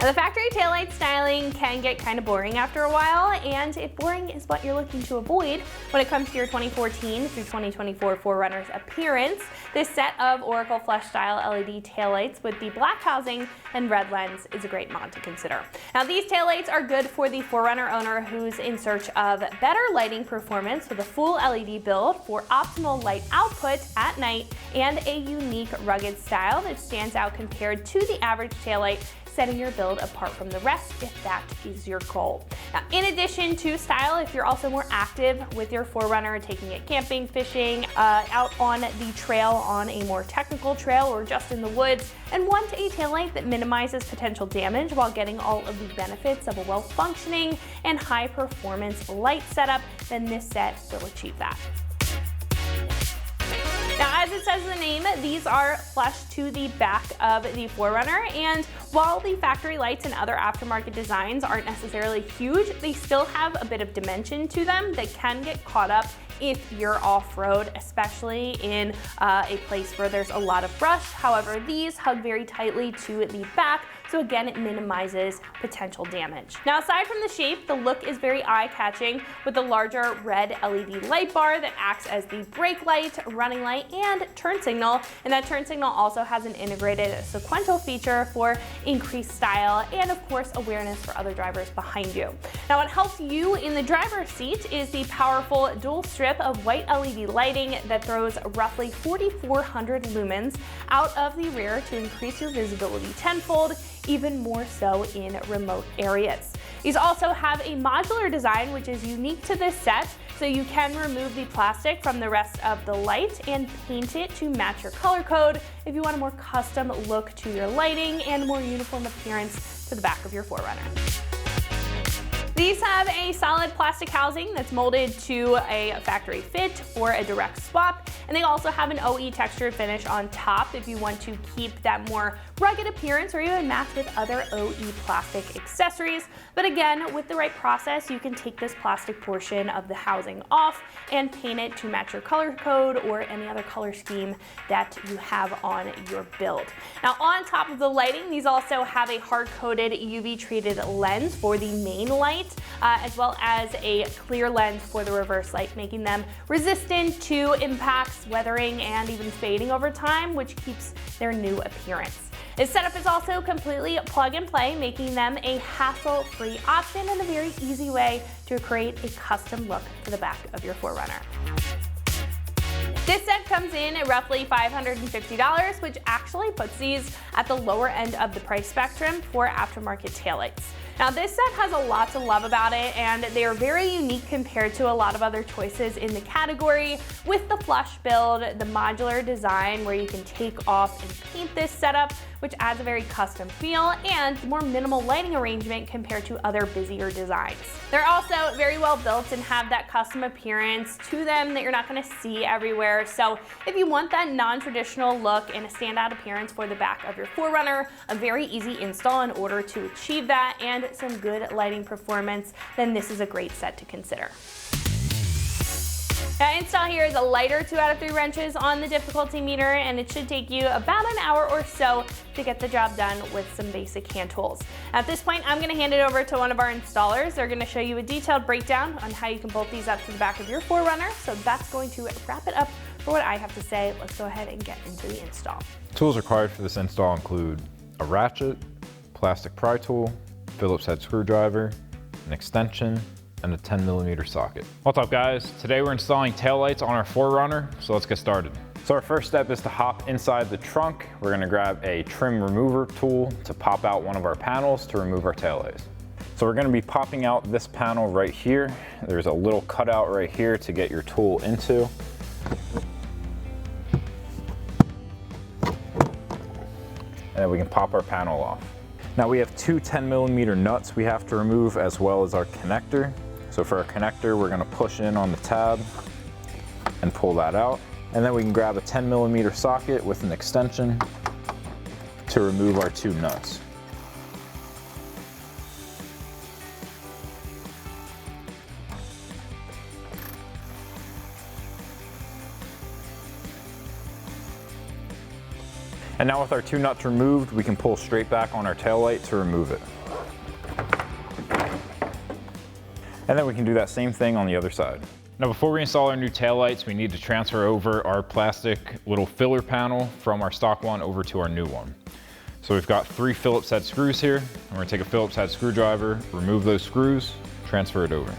Now, the factory taillight styling can get kind of boring after a while, and if boring is what you're looking to avoid when it comes to your 2014 through 2024 4Runner's appearance, this set of Oracle Flush style LED taillights with the black housing and red lens is a great mod to consider. Now, these taillights are good for the 4Runner owner who's in search of better lighting performance with a full LED build for optimal light output at night and a unique rugged style that stands out compared to the average taillight, setting your build apart from the rest if that is your goal. Now, in addition to style, if you're also more active with your 4Runner, taking it camping, fishing, out on the trail on a more technical trail or just in the woods, and want a taillight that minimizes potential damage while getting all of the benefits of a well-functioning and high-performance light setup, then this set will achieve that. Now, as it says in the name, these are flush to the back of the 4Runner, and while the factory lights and other aftermarket designs aren't necessarily huge, they still have a bit of dimension to them that can get caught up if you're off-road, especially in a place where there's a lot of brush. However, these hug very tightly to the back, so again, it minimizes potential damage. Now, aside from the shape, the look is very eye-catching with the larger red LED light bar that acts as the brake light, running light, and turn signal. And that turn signal also has an integrated sequential feature for increased style and, of course, awareness for other drivers behind you. Now, what helps you in the driver's seat is the powerful dual strip of white LED lighting that throws roughly 4,400 lumens out of the rear to increase your visibility tenfold, even more so in remote areas. These also have a modular design, which is unique to this set, so you can remove the plastic from the rest of the light and paint it to match your color code if you want a more custom look to your lighting and more uniform appearance to the back of your 4Runner. These have a solid plastic housing that's molded to a factory fit or a direct swap, and they also have an OE textured finish on top if you want to keep that more rugged appearance or even match with other OE plastic accessories. But again, with the right process, you can take this plastic portion of the housing off and paint it to match your color code or any other color scheme that you have on your build. Now, on top of the lighting, these also have a hard-coated UV treated lens for the main light, as well as a clear lens for the reverse light, making them resistant to impacts, weathering, and even fading over time, which keeps their new appearance. This setup is also completely plug and play, making them a hassle-free option and a very easy way to create a custom look for the back of your 4Runner. This set comes in at roughly $550, which actually puts these at the lower end of the price spectrum for aftermarket taillights. Now, this set has a lot to love about it, and they are very unique compared to a lot of other choices in the category with the flush build, the modular design where you can take off and paint this setup, which adds a very custom feel, and more minimal lighting arrangement compared to other busier designs. They're also very well built and have that custom appearance to them that you're not going to see everywhere. So if you want that non-traditional look and a standout appearance for the back of your 4Runner, a very easy install in order to achieve that, and some good lighting performance, then this is a great set to consider. Now, install here is a lighter 2 out of 3 wrenches on the difficulty meter, and it should take you about an hour or so to get the job done with some basic hand tools. At this point, I'm going to hand it over to one of our installers. They're going to show you a detailed breakdown on how you can bolt these up to the back of your 4Runner. So that's going to wrap it up for what I have to say. Let's go ahead and get into the install. Tools required for this install include a ratchet, plastic pry tool, Phillips head screwdriver, an extension, and a 10mm socket. What's up, guys? Today we're installing taillights on our 4Runner, so let's get started. So our first step is to hop inside the trunk. We're gonna grab a trim remover tool to pop out one of our panels to remove our taillights. So we're gonna be popping out this panel right here. There's a little cutout right here to get your tool into. And then we can pop our panel off. Now we have 2 10mm nuts we have to remove, as well as our connector. So for our connector, we're gonna push in on the tab and pull that out. And then we can grab a 10mm socket with an extension to remove our 2 nuts. And now with our two nuts removed, we can pull straight back on our taillight to remove it. And then we can do that same thing on the other side. Now before we install our new taillights, we need to transfer over our plastic little filler panel from our stock one over to our new one. So we've got 3 Phillips head screws here. We're gonna take a Phillips head screwdriver, remove those screws, transfer it over.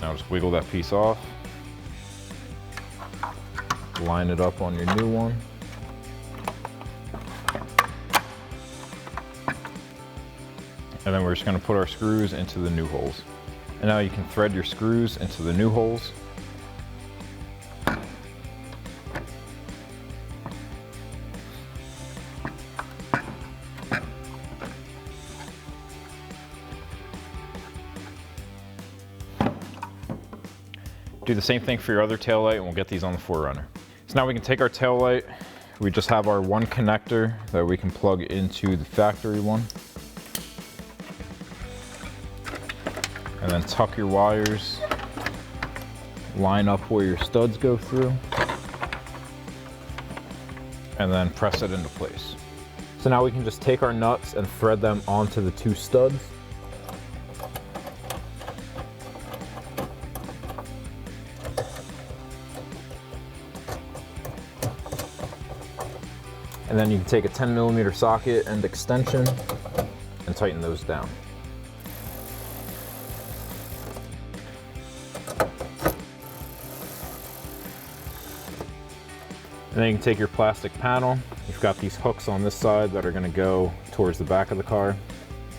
Now just wiggle that piece off. Line it up on your new one. And then we're just gonna put our screws into the new holes. And now you can thread your screws into the new holes. Do the same thing for your other taillight and we'll get these on the 4Runner. So now we can take our taillight. We just have our one connector that we can plug into the factory one. And then tuck your wires, line up where your studs go through, and then press it into place. So now we can just take our nuts and thread them onto the 2 studs. And then you can take a 10mm socket and extension and tighten those down. And then you can take your plastic panel. You've got these hooks on this side that are gonna go towards the back of the car.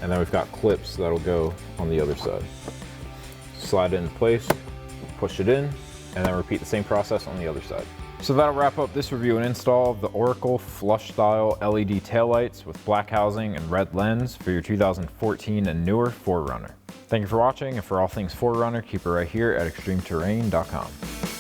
And then we've got clips that'll go on the other side. Slide it into place, push it in, and then repeat the same process on the other side. So that'll wrap up this review and install of the Oracle flush style LED taillights with black housing and red lens for your 2014 and newer 4Runner. Thank you for watching, and for all things 4Runner, keep it right here at ExtremeTerrain.com.